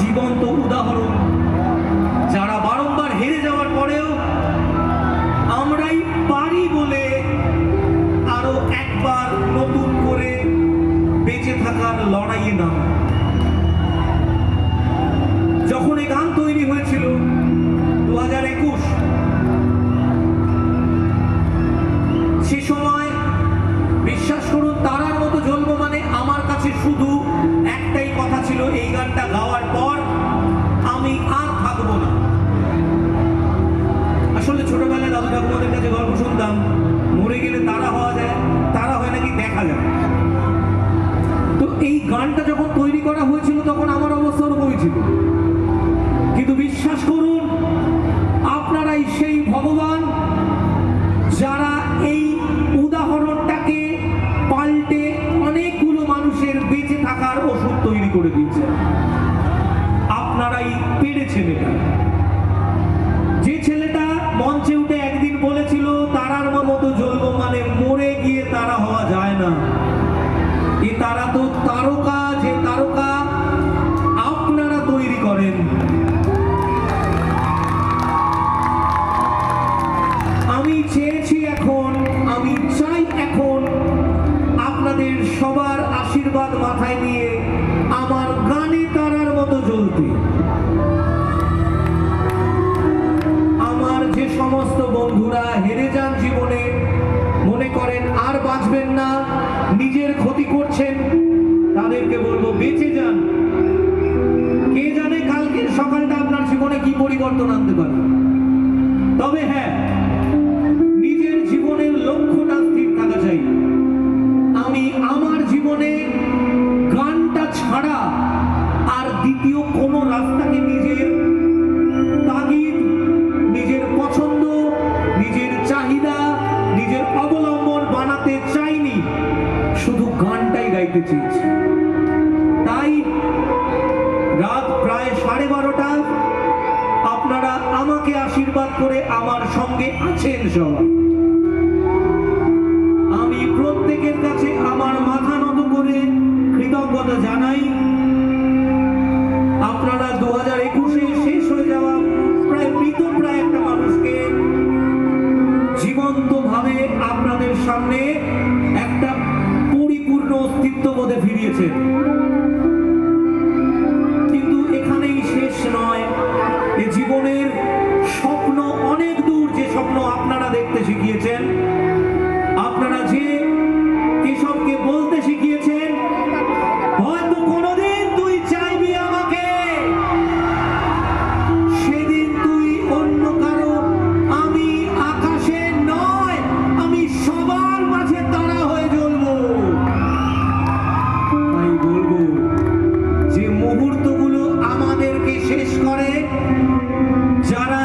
জীবন্ত উদাহরণ, যারা বারংবার হেরে যাওয়ার পরেও আমরাই পারি বলে আরো একবার নতুন করে বেঁচে থাকার লড়াইয়ে নাম। যখন এই গান তৈরি হয়েছিল 2021, সে সময় বিশ্বাস করুন তারার মতো জ্বলবো মানে আমার কাছে শুধু একটাই কথা ছিল, এই গানটা গাওয়ার পর আমি আর থাকবো না। আসলে ছোটবেলায় দাদু ঠাকুমাদের কাছে গল্প শুনতাম, মরে গেলে তারা হওয়া যায়, তারা হয় নাকি দেখা যায়। তো এই গানটা যখন তৈরি করা হয়েছিল তখন আমার অবস্থা ওরকমই ছিল। কিন্তু বিশ্বাস করুন আপনারাই সেই ভগবান যারা এই উদাহরণটাকে পাল্টে অনেকগুলো মানুষের বেঁচে থাকার ওষুধ তৈরি করে দিয়েছে। আপনারাই পেরেছেন এটা। যে ছেলেটা মঞ্চে উঠে একদিন বলেছিল তারার মতো জ্বলবো মানে মরে গিয়ে তারা হওয়া যায় না, এ তারা তো তারকা, যে তারকা আপনারা তৈরি করেন। আমি চেয়েছি এখন, আমি চাই এখন আপনাদের সবার আশীর্বাদ মাথায় নিয়ে আমার গানে তারার মতো জ্বলতে। আমার যে সমস্ত বন্ধুরা হেরে যান জীবনে, মনে করেন আর বাঁচবেন না, নিজের ক্ষতি করছেন, তাদেরকে বলবো বেঁচে যান। কে জানে কালকের সকালটা আপনার জীবনে কি পরিবর্তন আনতে পারে। তবে হ্যাঁ, নিজের জীবনের লক্ষ্যটা স্থির থাকা চাই। আমি আমার জীবনে গানটা ছাড়া আর দ্বিতীয় কোনো রাস্তাকে নিজের তাগিদ, নিজের পছন্দ, নিজের চাহিদা, নিজের অবলম্বন বানাতে চাইনি, শুধু গানটাই গাইতে চেয়েছি। তাই রাত প্রায় 12:30 আপনারা আমাকে আশীর্বাদ করে আমার সঙ্গে আছেন সবাই। আমি প্রত্যেকের কাছে আমার মাথা নত করে কৃতজ্ঞতা জানাই। আপনারা 2021-এ শেষ হয়ে যাওয়া প্রায় মৃতপ্রায় একটা মানুষকে জীবন্ত ভাবে আপনাদের সামনে একটা পরিপূর্ণ অস্তিত্ব বোধে ফিরিয়েছেন। কিন্তু এখানেই শেষ নয়, এ জীবনের স্বপ্ন অনেক দূর। যে স্বপ্ন আপনারা দেখতে শিখিয়েছেন, আপনারা যে কেশবকে বলতে শিখিয়েছেন, হয়তো কোনোদিন তুই চাইবি আমাকে, সেদিন তুই অন্য কারো, আমি আকাশে নয়, আমি সবার মাঝে তারা হয়ে জ্বলবো। তাই বলবো যে মুহূর্তগুলো আমাদেরকে শেষ করে, যারা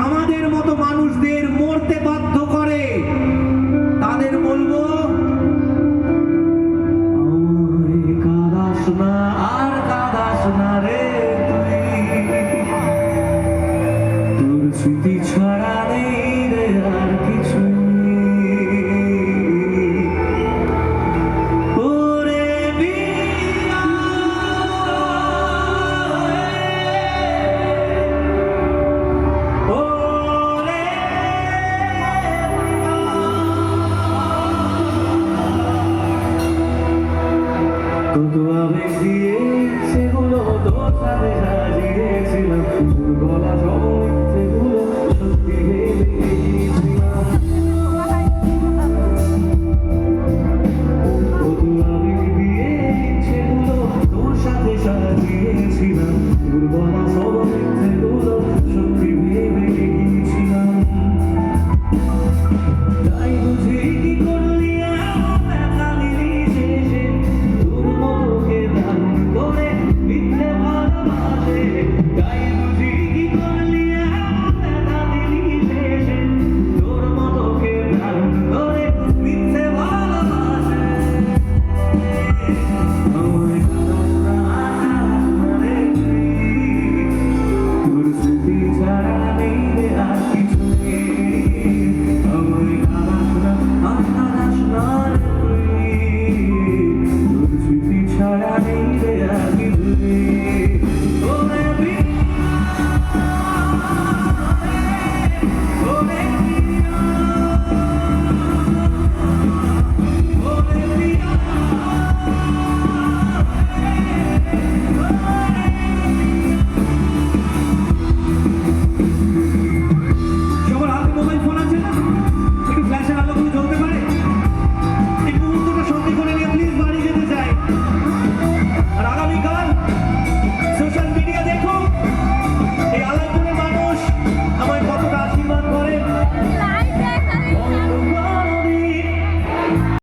আমাদের মতো মানুষদের মরতে বাধ্য করে, তাদের বলবো আমায় কাঁদাস না, আর কাঁদাস না রে তুই, তোর স্মৃতি ছাড়া